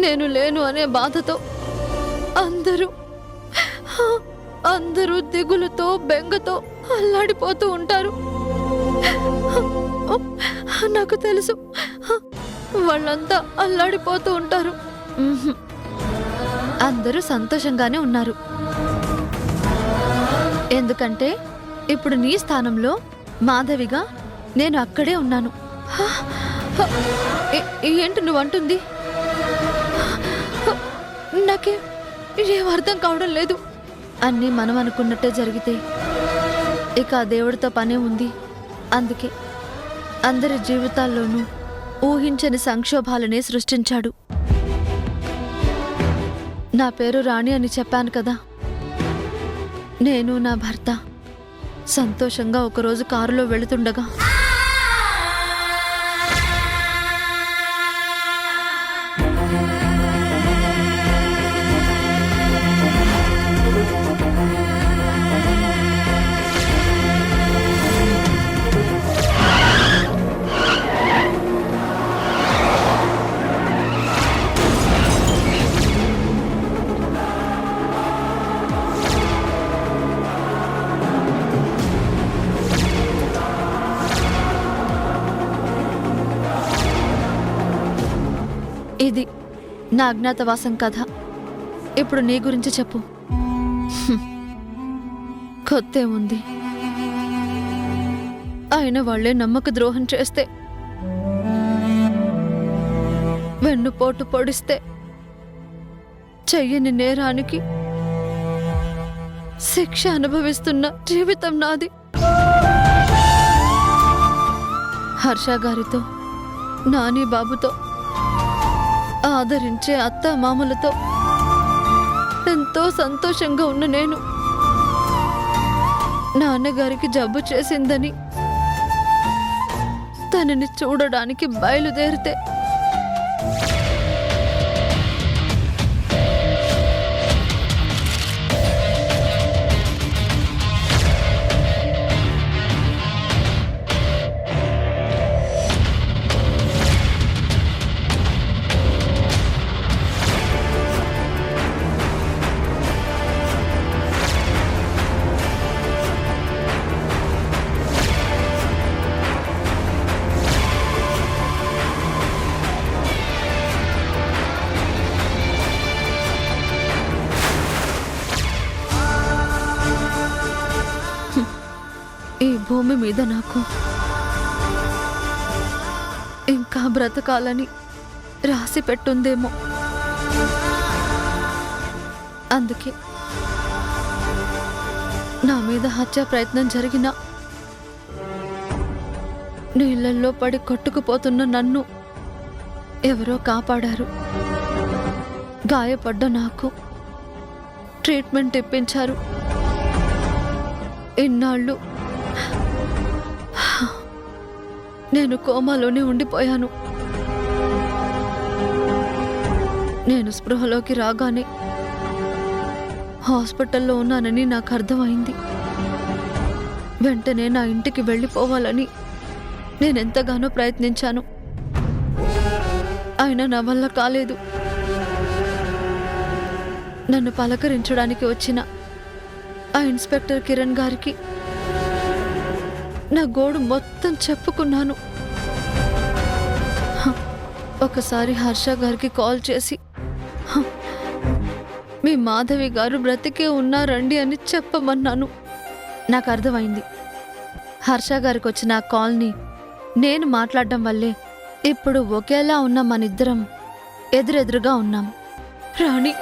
నేను లేను అనే బాధతో అందరూ దిగులుతో బెంగతో అల్లాడిపోతూ ఉంటారు. నాకు తెలుసు, వాళ్ళంతా అల్లాడిపోతూ ఉంటారు. అందరూ సంతోషంగానే ఉన్నారు. ఎందుకంటే ఇప్పుడు నీ స్థానంలో మాధవిగా నేను అక్కడే ఉన్నాను. ఏంటి నువ్వు అంటుంది? నాకేం అర్థం కావడం లేదు. అన్నీ మనం అనుకున్నట్టే జరిగితే ఇక ఆ దేవుడితో పనే ఉంది. అందుకే అందరి జీవితాల్లోనూ ఊహించని సంక్షోభాలనే సృష్టించాడు. నా పేరు రాణి అని చెప్పాను కదా. నేను నా భర్త సంతోషంగా ఒకరోజు కారులో వెళుతుండగా ఇది నా అజ్ఞాతవాసం కథ. ఇప్పుడు నీ గురించి చెప్పు. కొత్తే ఉంది. అయిన వాళ్లే నమ్మక ద్రోహం చేస్తే, వెన్నుపోటు పొడిస్తే, చెయ్యని నేరానికి శిక్ష అనుభవిస్తున్న జీవితం నాది. హర్ష గారితో, నాని బాబుతో, ఆదరించే అత్త మామలతో ఎంతో సంతోషంగా ఉన్న నేను నాన్నగారికి జబ్బు చేసిందని తనని చూడడానికి బయలుదేరితే ఈ భూమి మీద నాకు ఇంకా బ్రతకాలని రాసి పెట్టుందేమో. అందుకే నా మీద హత్య ప్రయత్నం జరిగినా నీళ్ళల్లో పడి కొట్టుకుపోతున్న నన్ను ఎవరో కాపాడారు. గాయపడ్డ నాకు ట్రీట్మెంట్ ఇప్పించారు. ఇన్నాళ్ళు నేను కోమాలోనే ఉండిపోయాను. నేను స్పృహలోకి రాగానే హాస్పిటల్లో ఉన్నానని నాకు అర్థమైంది. వెంటనే నా ఇంటికి వెళ్ళిపోవాలని నేనెంతగానో ప్రయత్నించాను. అయినా నా వల్ల కాలేదు. నన్ను పలకరించడానికి వచ్చిన ఆ ఇన్స్పెక్టర్ కిరణ్ గారికి నా గోడు మొత్తం చెప్పుకున్నాను. ఒకసారి హర్ష గారికి కాల్ చేసి మీ మాధవి గారు బ్రతికే ఉన్నారండి అని చెప్పమన్నాను. నాకు అర్థమైంది, హర్ష గారికి వచ్చిన ఆ కాల్ని నేను మాట్లాడడం వల్లే ఇప్పుడు ఒకేలా ఉన్న మనిద్దరం ఎదురెదురుగా ఉన్నాం. రాణి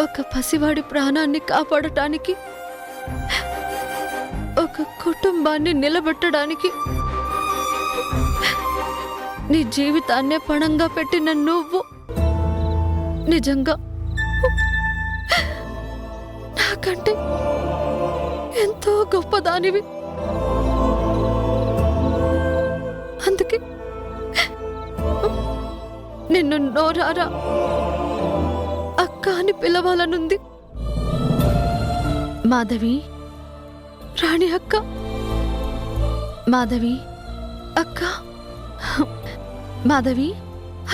ఒక పసివాడి ప్రాణాన్ని కాపాడటానికి, ఒక కుటుంబాన్ని నిలబెట్టడానికి నీ జీవితాన్నే పణంగా పెట్టిన నువ్వు నిజంగా నాకంటే ఎంతో గొప్పదానివి. అందుకే నిన్ను నోరారా అక్క అని పిలవాలనుంది. మాధవి, రాణి అక్క, మాధవి అక్క, మాధవి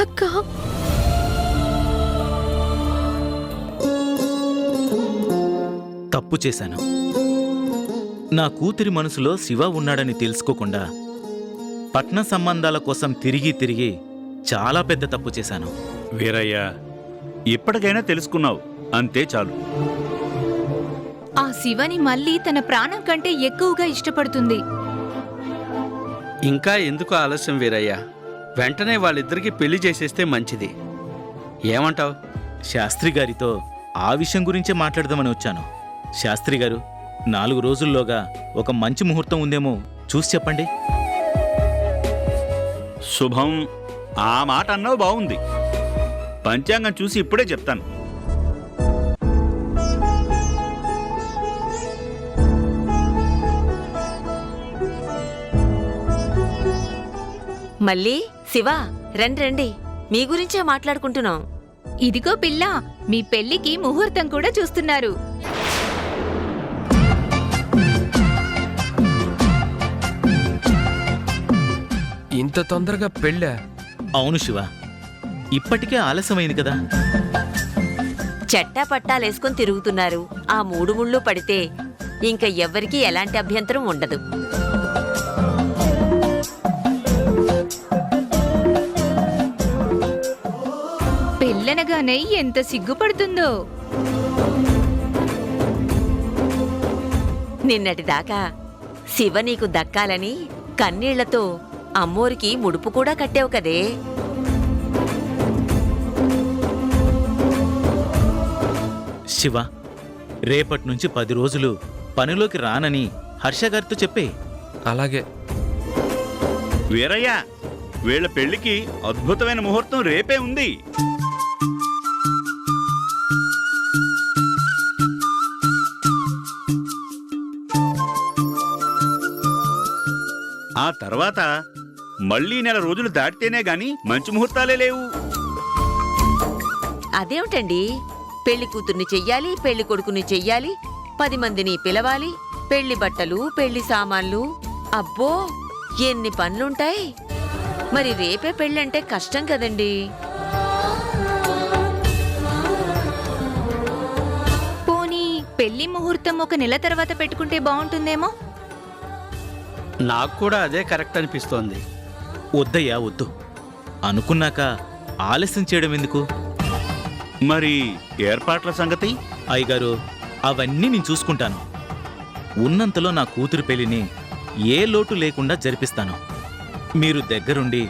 అక్క. తప్పు చేశాను. నా కూతురి మనసులో శివ ఉన్నాడని తెలుసుకోకుండా పట్న సంబంధాల కోసం తిరిగి తిరిగి చాలా పెద్ద తప్పు చేశాను. వీరయ్య, ఇప్పటికైనా తెలుసుకున్నావు, అంతే చాలు. ఆ శివని మళ్ళీ తన ప్రాణం కంటే ఎక్కువగా ఇష్టపడుతుంది. ఇంకా ఎందుకు ఆలస్యం వీరయ్య? వెంటనే వాళ్ళిద్దరికీ పెళ్లి చేసేస్తే మంచిది. ఏమంటావ్? శాస్త్రి గారితో ఆ విషయం గురించే మాట్లాడదామని వచ్చాను. శాస్త్రి గారు, 4 రోజుల్లోగా ఒక మంచి ముహూర్తం ఉందేమో చూసి చెప్పండి. శుభం, ఆ మాట అన్నావు బావుంది. పంచాంగం చూసి ఇప్పుడే చెప్తాను. మళ్ళీ శివ, రండి, మీ గురించే మాట్లాడుకుంటున్నాం. ఇదిగో పిల్ల, మీ పెళ్లికి ముహూర్తం కూడా చూస్తున్నారు. ఇంత తొందరగా పెళ్ళా? అవును శివ, ఇప్పటికే ఆలస్యమైంది కదా. చెట్టా పట్టాలేసుకుని తిరుగుతున్నారు. ఆ 3 ముళ్ళు పడితే ఇంక ఎవ్వరికీ ఎలాంటి అభ్యంతరం ఉండదు. పెళ్ళనగానే ఎంత సిగ్గుపడుతుందో. నిన్నటిదాకా శివ నీకు దక్కాలని కన్నీళ్లతో అమ్మోరికి ముడుపు కూడా కట్టావు కదే. శివ, రేపటి నుంచి 10 రోజులు పనిలోకి రానని హర్ష గారితో చెప్పే. అలాగే. వీరయ్య, వీళ్ళ పెళ్లికి అద్భుతమైన ముహూర్తం రేపే ఉంది. ఆ తర్వాత మళ్ళీ 1 రోజులు దాటితేనే గాని మంచి ముహూర్తాలే లేవు. అదేమిటండి, పెళ్లి కూతుర్ని చెయ్యాలి, పెళ్లి కొడుకుని చెయ్యాలి, 10 మందిని పిలవాలి, పెళ్లి బట్టలు, పెళ్లి సామాన్లు, అబ్బో ఎన్ని పనులుంటాయి. మరి రేపే పెళ్ళంటే కష్టం కదండి. పోనీ పెళ్లి ముహూర్తం 1 నెల తర్వాత పెట్టుకుంటే బాగుంటుందేమో. నాకు కూడా అదే కరెక్ట్ అనిపిస్తోంది. వద్దయ్యా, వద్దు. అనుకున్నాక ఆలస్యం చేయడం ఎందుకు? మరి ఏర్పాట్ల సంగతి? అయ్యగారు, అవన్నీ నేను చూసుకుంటాను. ఉన్నంతలో నా కూతురు పెళ్లిని ఏ లోటు లేకుండా జరిపిస్తాను. మీరు దగ్గరుండి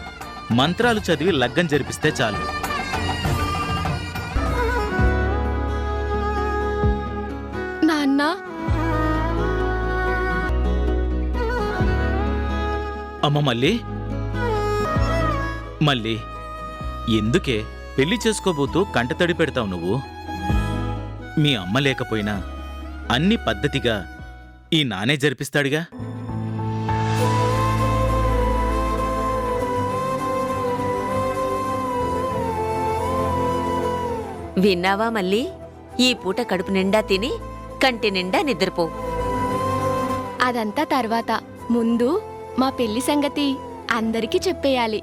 మంత్రాలు చదివి లగ్గం జరిపిస్తే చాలు. నాన్న, అమ్మ మళ్ళీ మళ్ళీ ఎందుకే పెళ్లి చేసుకోబోతూ కంటతడి పెడతావు నువ్వు? మీ అమ్మ లేకపోయినా అన్ని పద్ధతిగా ఈ నానే జరిపిస్తాడుగా. విన్నావా మళ్ళీ? ఈ పూట కడుపు నిండా తిని కంటి నిండా నిద్రపో. అదంతా తర్వాత. ముందు మా పెళ్లి సంగతి అందరికీ చెప్పేయాలి.